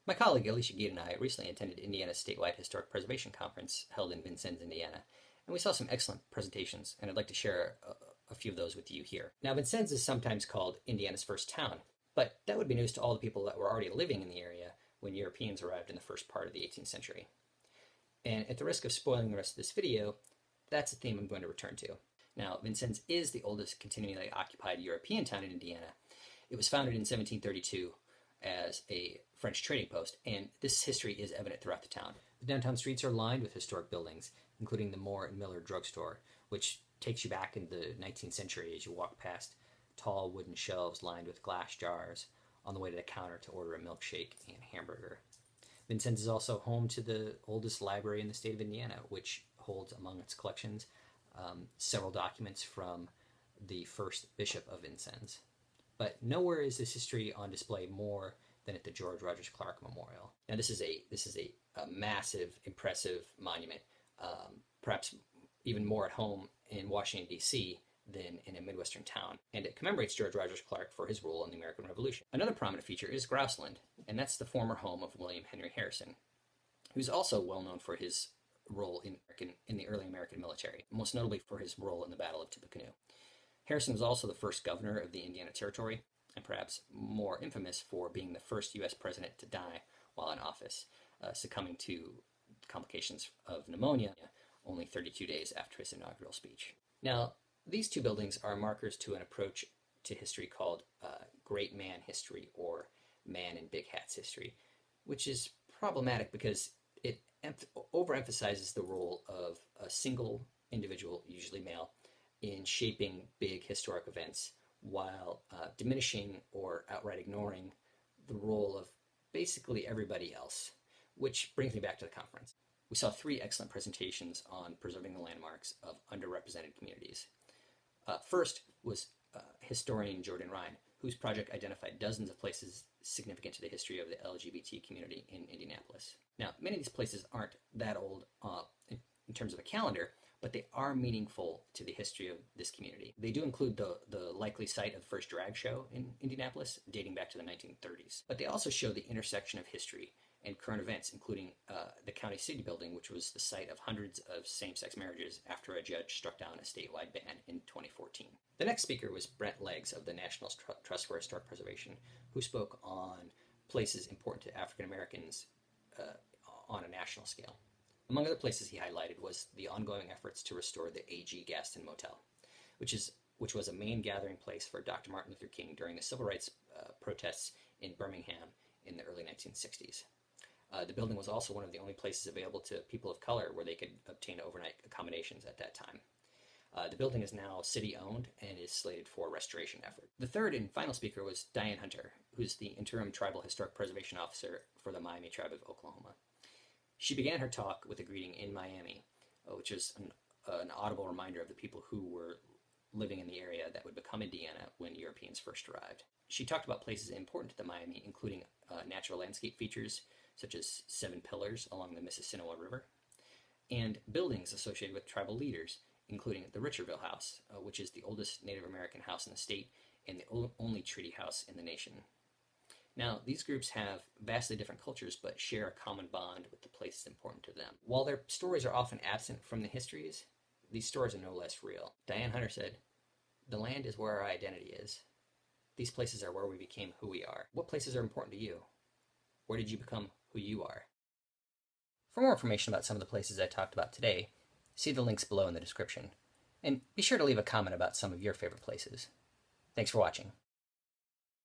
My colleague Alicia Geet and I recently attended Indiana's statewide historic preservation conference held in Vincennes, Indiana, and we saw some excellent presentations, and I'd like to share a few of those with you here. Now, Vincennes is sometimes called Indiana's first town, but that would be news to all the people that were already living in the area when Europeans arrived in the first part of the 18th century. And at the risk of spoiling the rest of this video, that's a theme I'm going to return to. Now, Vincennes is the oldest continually occupied European town in Indiana. It was founded in 1732 as a French trading post, and this history is evident throughout the town. The downtown streets are lined with historic buildings, including the Moore and Miller drugstore, which takes you back in the 19th century as you walk past tall wooden shelves lined with glass jars on the way to the counter to order a milkshake and hamburger. Vincennes is also home to the oldest library in the state of Indiana, which holds among its collections several documents from the first bishop of Vincennes. But nowhere is this history on display more than at the George Rogers Clark Memorial. Now, this is a massive, impressive monument, perhaps even more at home in Washington, D.C. than in a Midwestern town, and it commemorates George Rogers Clark for his role in the American Revolution. Another prominent feature is Grouseland, and that's the former home of William Henry Harrison, who's also well known for his role in the early American military, most notably for his role in the Battle of Tippecanoe. Harrison was also the first governor of the Indiana Territory, and perhaps more infamous for being the first U.S. president to die while in office, succumbing to complications of pneumonia only 32 days after his inaugural speech. Now, these two buildings are markers to an approach to history called Great Man History, or Man in Big Hats history, which is problematic because it overemphasizes the role of a single individual, usually male, in shaping big historic events while diminishing or outright ignoring the role of basically everybody else, which brings me back to the conference. We saw 3 excellent presentations on preserving the landmarks of underrepresented communities. First was historian Jordan Ryan, whose project identified dozens of places significant to the history of the LGBT community in Indianapolis. Now, many of these places aren't that old in terms of a calendar, but they are meaningful to the history of this community. They do include the likely site of the first drag show in Indianapolis, dating back to the 1930s. But they also show the intersection of history and current events, including the County City building, which was the site of hundreds of same-sex marriages after a judge struck down a statewide ban in 2014. The next speaker was Brent Leggs of the National Trust for Historic Preservation, who spoke on places important to African Americans on a national scale. Among other places he highlighted was the ongoing efforts to restore the A.G. Gaston Motel, which was a main gathering place for Dr. Martin Luther King during the civil rights protests in Birmingham in the early 1960s. The building was also one of the only places available to people of color where they could obtain overnight accommodations at that time. The building is now city-owned and is slated for restoration effort. The third and final speaker was Diane Hunter, who's the interim tribal historic preservation officer for the Miami tribe of Oklahoma. She began her talk with a greeting in Miami, which is an audible reminder of the people who were living in the area that would become Indiana when Europeans first arrived. She talked about places important to the Miami, including natural landscape features such as 7 pillars along the Mississippi River, and buildings associated with tribal leaders, including the Richardville House, which is the oldest Native American house in the state and the only treaty house in the nation. Now, these groups have vastly different cultures, but share a common bond with the places important to them. While their stories are often absent from the histories, these stories are no less real. Diane Hunter said, "The land is where our identity is. These places are where we became who we are. What places are important to you? Where did you become who you are?" For more information about some of the places I talked about today, see the links below in the description. And be sure to leave a comment about some of your favorite places. Thanks for watching.